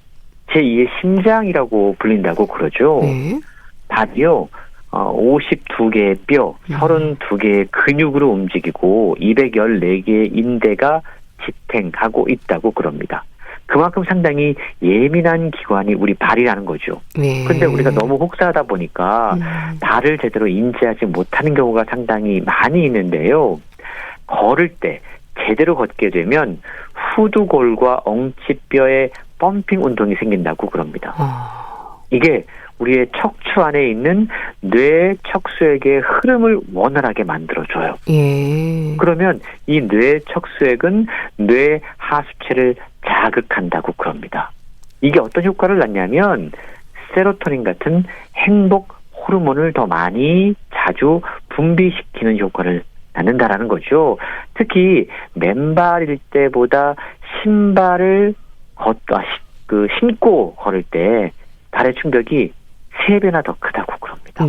제2의 심장이라고 불린다고 그러죠. 발이요. 52개의 뼈, 32개의 근육으로 움직이고 214개의 인대가 지탱하고 있다고 그럽니다. 그만큼 상당히 예민한 기관이 우리 발이라는 거죠. 그런데 우리가 너무 혹사하다 보니까 발을 제대로 인지하지 못하는 경우가 상당히 많이 있는데요. 걸을 때 제대로 걷게 되면 후두골과 엉치뼈에 펌핑 운동이 생긴다고 그럽니다. 이게 우리의 척추 안에 있는 뇌 척수액의 흐름을 원활하게 만들어줘요. 그러면 이 뇌 척수액은 뇌 하수체를 자극한다고 그럽니다. 이게 어떤 효과를 낳냐면 세로토닌 같은 행복 호르몬을 더 많이 자주 분비시키는 효과를 낳는다라는 거죠. 특히 맨발일 때보다 신발을 신고 걸을 때 발의 충격이 3배나 더 크다고 그럽니다.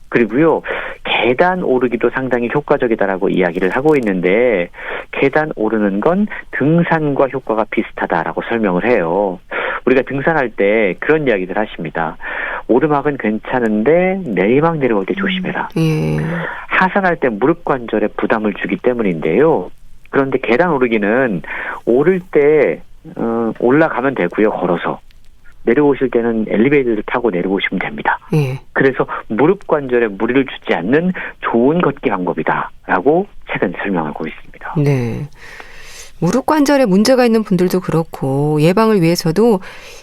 그리고요, 계단 오르기도 상당히 효과적이다라고 이야기를 하고 있는데 계단 오르는 건 등산과 효과가 비슷하다라고 설명을 해요. 우리가 등산할 때 그런 이야기들 하십니다. 오르막은 괜찮은데 내리막 내려올 때 조심해라. 하산할 때 무릎 관절에 부담을 주기 때문인데요. 그런데 계단 오르기는 오를 때 올라가면 되고요. 걸어서. 내려오실 때는 엘리베이터를 타고 내려오시면 됩니다. 그래서 무릎 관절에 무리를 주지 않는 좋은 걷기 방법이다라고 책은 설명하고 있습니다. 무릎 관절에 문제가 있는 분들도 그렇고 예방을 위해서도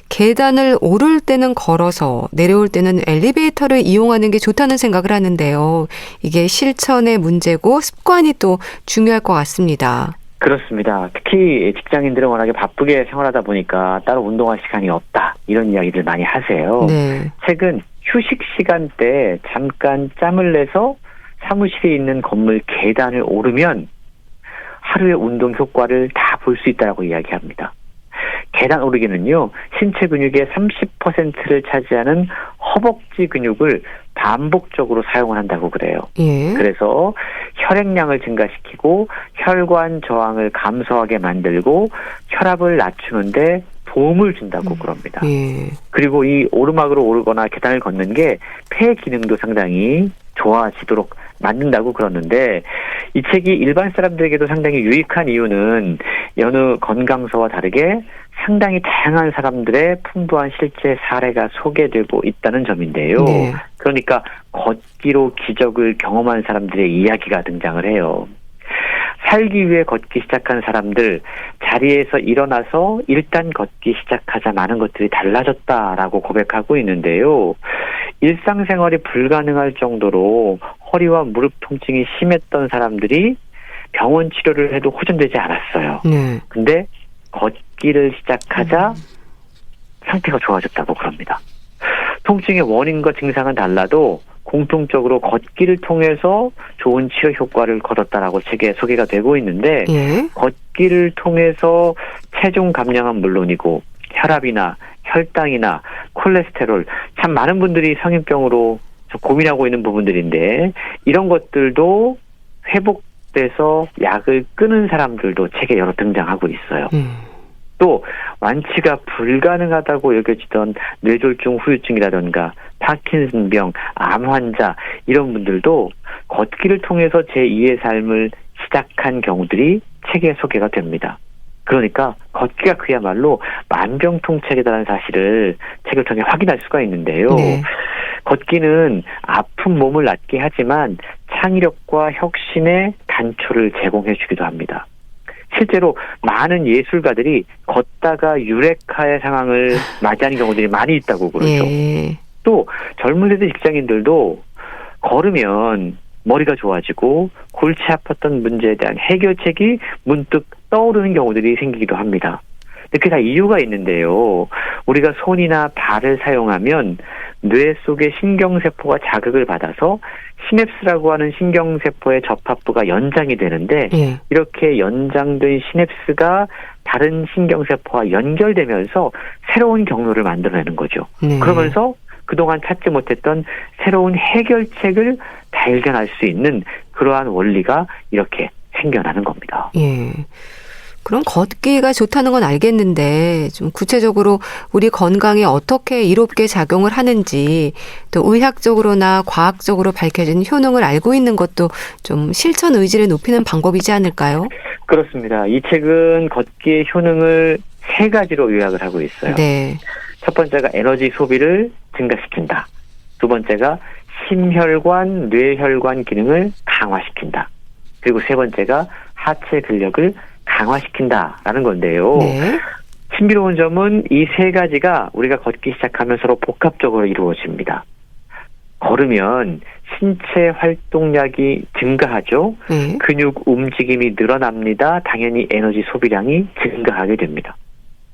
계단을 오를 때는 걸어서 내려올 때는 엘리베이터를 이용하는 게 좋다는 생각을 하는데요. 이게 실천의 문제고 습관이 또 중요할 것 같습니다. 그렇습니다. 특히 직장인들은 워낙에 바쁘게 생활하다 보니까 따로 운동할 시간이 없다. 이런 이야기를 많이 하세요. 책은 휴식 시간 때 잠깐 짬을 내서 사무실에 있는 건물 계단을 오르면 하루의 운동 효과를 다 볼 수 있다고 이야기합니다. 계단 오르기는요, 신체 근육의 30%를 차지하는 허벅지 근육을 반복적으로 사용을 한다고 그래요. 그래서 혈액량을 증가시키고 혈관 저항을 감소하게 만들고 혈압을 낮추는데 도움을 준다고 그럽니다. 그리고 이 오르막으로 오르거나 계단을 걷는 게 폐 기능도 상당히 좋아지도록 만든다고 그러는데 이 책이 일반 사람들에게도 상당히 유익한 이유는 여느 건강서와 다르게 상당히 다양한 사람들의 풍부한 실제 사례가 소개되고 있다는 점인데요. 그러니까 걷기로 기적을 경험한 사람들의 이야기가 등장을 해요. 살기 위해 걷기 시작한 사람들, 자리에서 일어나서 일단 걷기 시작하자 많은 것들이 달라졌다라고 고백하고 있는데요. 일상생활이 불가능할 정도로 허리와 무릎 통증이 심했던 사람들이 병원 치료를 해도 호전되지 않았어요. 근데 걷기를 시작하자 상태가 좋아졌다고 그럽니다. 통증의 원인과 증상은 달라도 공통적으로 걷기를 통해서 좋은 치료 효과를 거뒀다라고 책에 소개가 되고 있는데 걷기를 통해서 체중 감량은 물론이고 혈압이나 혈당이나 콜레스테롤, 참 많은 분들이 성인병으로 고민하고 있는 부분들인데 이런 것들도 회복돼서 약을 끊은 사람들도 책에 여러 등장하고 있어요. 또 완치가 불가능하다고 여겨지던 뇌졸중 후유증이라든가 파킨슨병, 암 환자 이런 분들도 걷기를 통해서 제2의 삶을 시작한 경우들이 책에 소개가 됩니다. 그러니까 걷기가 그야말로 만병통치약이라는 사실을 책을 통해 확인할 수가 있는데요. 네. 걷기는 아픈 몸을 낫게 하지만 창의력과 혁신의 단초를 제공해 주기도 합니다. 실제로 많은 예술가들이 걷다가 유레카의 상황을 맞이하는 경우들이 많이 있다고 그러죠. 예. 또 젊은 세대 직장인들도 걸으면 머리가 좋아지고 골치 아팠던 문제에 대한 해결책이 문득 떠오르는 경우들이 생기기도 합니다. 그게 다 이유가 있는데요. 우리가 손이나 발을 사용하면 뇌 속의 신경세포가 자극을 받아서 시냅스라고 하는 신경세포의 접합부가 연장이 되는데 예. 이렇게 연장된 시냅스가 다른 신경세포와 연결되면서 새로운 경로를 만들어내는 거죠. 네. 그러면서 그동안 찾지 못했던 새로운 해결책을 발견할 수 있는 그러한 원리가 이렇게 생겨나는 겁니다. 예. 그럼 걷기가 좋다는 건 알겠는데 좀 구체적으로 우리 건강에 어떻게 이롭게 작용을 하는지 또 의학적으로나 과학적으로 밝혀진 효능을 알고 있는 것도 좀 실천 의지를 높이는 방법이지 않을까요? 그렇습니다. 이 책은 걷기의 효능을 3가지로 요약을 하고 있어요. 네. 첫 번째가 에너지 소비를 증가시킨다. 두 번째가 심혈관, 뇌혈관 기능을 강화시킨다. 그리고 세 번째가 하체 근력을 강화시킨다라는 건데요. 네. 신비로운 점은 이 3가지가 우리가 걷기 시작하면 서로 복합적으로 이루어집니다. 걸으면 신체 활동량이 증가하죠. 네. 근육 움직임이 늘어납니다. 당연히 에너지 소비량이 증가하게 됩니다.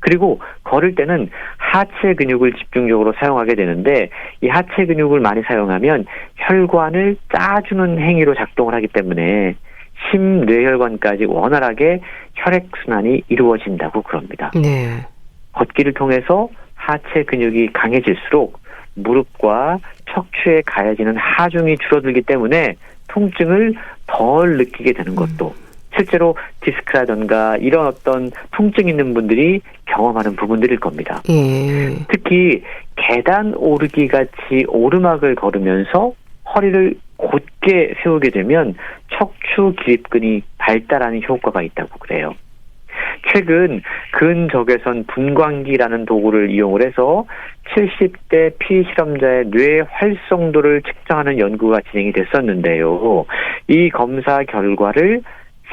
그리고 걸을 때는 하체 근육을 집중적으로 사용하게 되는데 이 하체 근육을 많이 사용하면 혈관을 짜주는 행위로 작동을 하기 때문에 심뇌혈관까지 원활하게 혈액순환이 이루어진다고 그럽니다. 네. 걷기를 통해서 하체 근육이 강해질수록 무릎과 척추에 가해지는 하중이 줄어들기 때문에 통증을 덜 느끼게 되는 것도 실제로 디스크라든가 이런 어떤 통증 있는 분들이 경험하는 부분들일 겁니다. 예. 특히 계단 오르기 같이 오르막을 걸으면서 허리를 곧게 세우게 되면 척추 기립근이 발달하는 효과가 있다고 그래요. 최근 근적외선 분광기라는 도구를 이용을 해서 70대 피실험자의 뇌 활성도를 측정하는 연구가 진행이 됐었는데요. 이 검사 결과를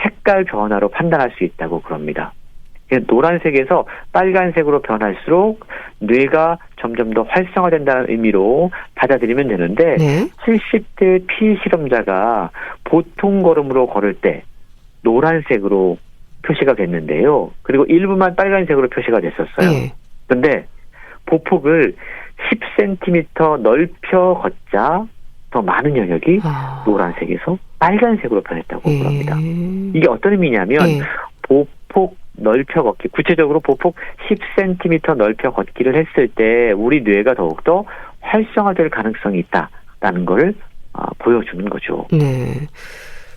색깔 변화로 판단할 수 있다고 그럽니다. 노란색에서 빨간색으로 변할수록 뇌가 점점 더 활성화된다는 의미로 받아들이면 되는데 네. 70대 피실험자가 보통 걸음으로 걸을 때 노란색으로 표시가 됐는데요. 그리고 일부만 빨간색으로 표시가 됐었어요. 예. 그런데 보폭을 10cm 넓혀 걷자 더 많은 영역이 노란색에서 빨간색으로 변했다고 그럽니다. 이게 어떤 의미냐면 보폭 넓혀 걷기, 구체적으로 보폭 10cm 넓혀 걷기를 했을 때 우리 뇌가 더욱더 활성화될 가능성이 있다라는 걸 보여주는 거죠. 네.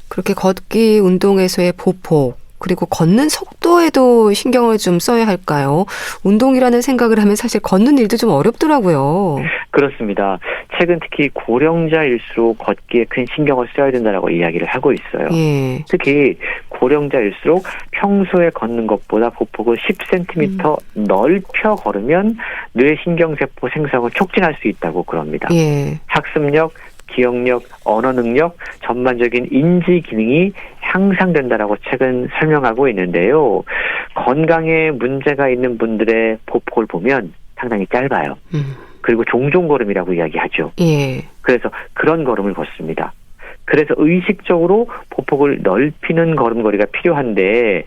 그렇게 걷기 운동에서의 보폭 그리고 걷는 속도에도 신경을 좀 써야 할까요? 운동이라는 생각을 하면 사실 걷는 일도 좀 어렵더라고요. 그렇습니다. 최근 특히 고령자일수록 걷기에 큰 신경을 써야 된다라고 이야기를 하고 있어요. 예. 특히 고령자일수록 평소에 걷는 것보다 보폭을 10cm 넓혀 걸으면 뇌신경세포 생성을 촉진할 수 있다고 그럽니다. 예. 학습력, 기억력, 언어 능력, 전반적인 인지 기능이 향상된다라고 책은 설명하고 있는데요. 건강에 문제가 있는 분들의 보폭을 보면 상당히 짧아요. 그리고 종종 걸음이라고 이야기하죠. 예. 그래서 그런 걸음을 걷습니다. 그래서 의식적으로 보폭을 넓히는 걸음걸이가 필요한데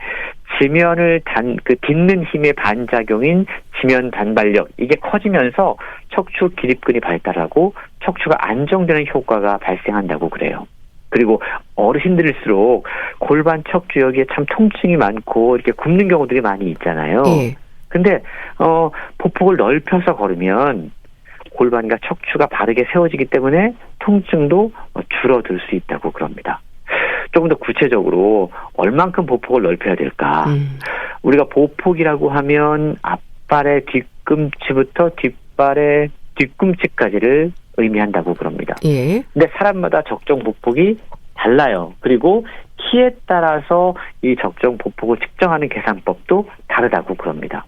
지면을 딛는 힘의 반작용인 지면 단발력 이게 커지면서 척추 기립근이 발달하고 척추가 안정되는 효과가 발생한다고 그래요. 그리고 어르신들일수록 골반 척추역에 참 통증이 많고 이렇게 굽는 경우들이 많이 있잖아요. 예. 근데 보폭을 넓혀서 걸으면 골반과 척추가 바르게 세워지기 때문에 통증도 줄어들 수 있다고 그럽니다. 조금 더 구체적으로 얼만큼 보폭을 넓혀야 될까? 우리가 보폭이라고 하면 앞발의 뒤꿈치부터 뒷발의 뒤꿈치까지를 의미한다고 그럽니다. 예. 근데 사람마다 적정 보폭이 달라요. 그리고 키에 따라서 이 적정 보폭을 측정하는 계산법도 다르다고 그럽니다.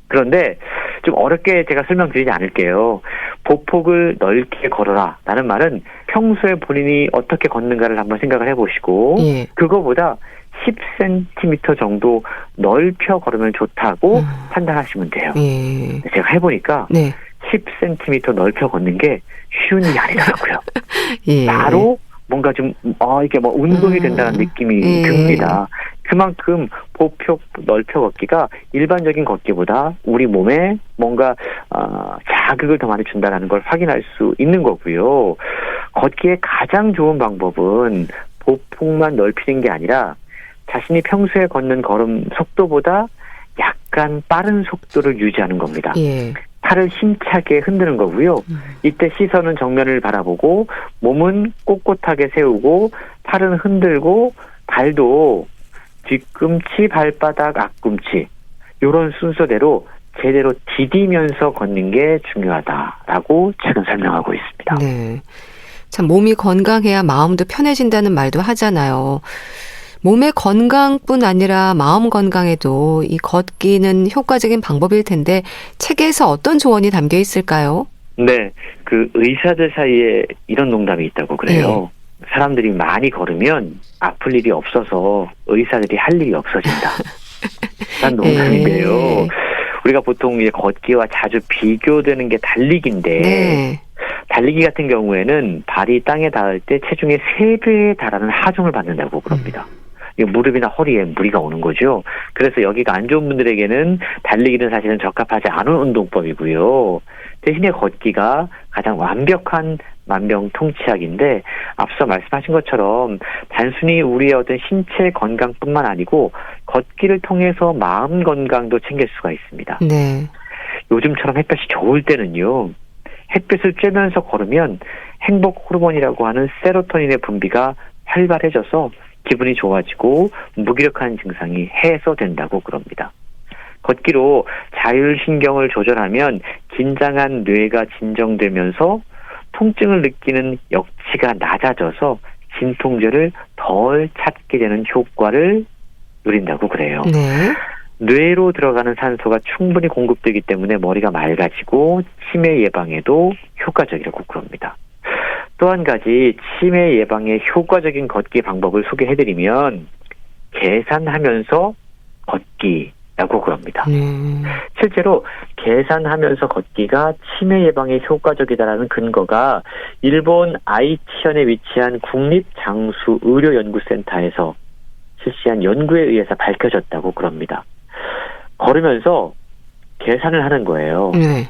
그런데 좀 어렵게 제가 설명드리지 않을게요. 보폭을 넓게 걸어라 라는 말은 평소에 본인이 어떻게 걷는가를 한번 생각을 해보시고 예. 그거보다 10cm 정도 넓혀 걸으면 좋다고 판단하시면 돼요. 예. 제가 해보니까 네. 10cm 넓혀 걷는 게 쉬운 일이 아니더라고요. 예. 바로 뭔가 좀 이게 뭐 운동이 된다는 느낌이 예. 듭니다. 그만큼 보폭 넓혀 걷기가 일반적인 걷기보다 우리 몸에 뭔가 자극을 더 많이 준다는 걸 확인할 수 있는 거고요. 걷기의 가장 좋은 방법은 보폭만 넓히는 게 아니라 자신이 평소에 걷는 걸음 속도보다 약간 빠른 속도를 유지하는 겁니다. 예. 팔을 힘차게 흔드는 거고요. 이때 시선은 정면을 바라보고 몸은 꼿꼿하게 세우고 팔은 흔들고 발도 뒤꿈치, 발바닥, 앞꿈치 이런 순서대로 제대로 디디면서 걷는 게 중요하다라고 최근 설명하고 있습니다. 네. 참 몸이 건강해야 마음도 편해진다는 말도 하잖아요. 몸의 건강뿐 아니라 마음 건강에도 이 걷기는 효과적인 방법일 텐데 책에서 어떤 조언이 담겨 있을까요? 네, 그 의사들 사이에 이런 농담이 있다고 그래요. 사람들이 많이 걸으면 아플 일이 없어서 의사들이 할 일이 없어진다. 란 농담인데요. 우리가 보통 이제 걷기와 자주 비교되는 게 달리기인데 네. 달리기 같은 경우에는 발이 땅에 닿을 때 체중의 3배에 달하는 하중을 받는다고 그럽니다. 무릎이나 허리에 무리가 오는 거죠. 그래서 여기가 안 좋은 분들에게는 달리기는 사실은 적합하지 않은 운동법이고요. 대신에 걷기가 가장 완벽한 만병통치약인데 앞서 말씀하신 것처럼 단순히 우리의 어떤 신체 건강뿐만 아니고 걷기를 통해서 마음 건강도 챙길 수가 있습니다. 네. 요즘처럼 햇볕이 좋을 때는요. 햇빛을 쬐면서 걸으면 행복 호르몬이라고 하는 세로토닌의 분비가 활발해져서 기분이 좋아지고 무기력한 증상이 해소된다고 그럽니다. 걷기로 자율신경을 조절하면 긴장한 뇌가 진정되면서 통증을 느끼는 역치가 낮아져서 진통제를 덜 찾게 되는 효과를 누린다고 그래요. 네. 뇌로 들어가는 산소가 충분히 공급되기 때문에 머리가 맑아지고 치매 예방에도 효과적이라고 그럽니다. 또 한 가지 치매 예방에 효과적인 걷기 방법을 소개해드리면 계산하면서 걷기라고 그럽니다. 실제로 계산하면서 걷기가 치매 예방에 효과적이다라는 근거가 일본 아이치현에 위치한 국립장수의료연구센터에서 실시한 연구에 의해서 밝혀졌다고 그럽니다. 걸으면서 계산을 하는 거예요. 네.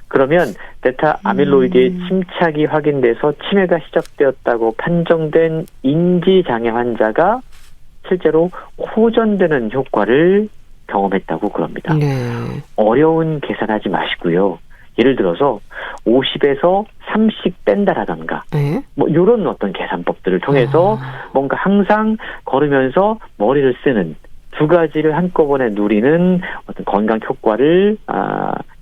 그러면 베타 아밀로이드의 침착이 확인돼서 치매가 시작되었다고 판정된 인지장애 환자가 실제로 호전되는 효과를 경험했다고 그럽니다. 네. 어려운 계산하지 마시고요. 예를 들어서 50에서 30 뺀다라던가 네. 뭐 이런 어떤 계산법들을 통해서 뭔가 항상 걸으면서 머리를 쓰는 두 가지를 한꺼번에 누리는 어떤 건강 효과를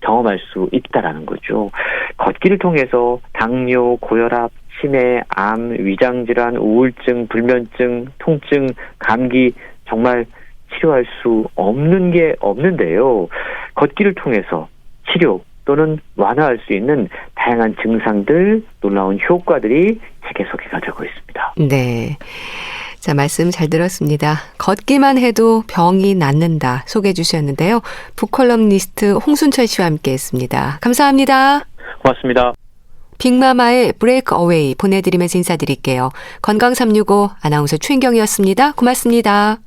경험할 수 있다라는 거죠. 걷기를 통해서 당뇨, 고혈압, 치매, 암, 위장질환, 우울증, 불면증, 통증, 감기 정말 치료할 수 없는 게 없는데요. 걷기를 통해서 치료 또는 완화할 수 있는 다양한 증상들, 놀라운 효과들이 책에 소개가 되고 있습니다. 네. 자, 말씀 잘 들었습니다. 걷기만 해도 병이 낫는다 소개해 주셨는데요. 북컬럼니스트 홍순철 씨와 함께했습니다. 감사합니다. 고맙습니다. 빅마마의 브레이크 어웨이 보내드리면서 인사드릴게요. 건강365 아나운서 최인경이었습니다. 고맙습니다.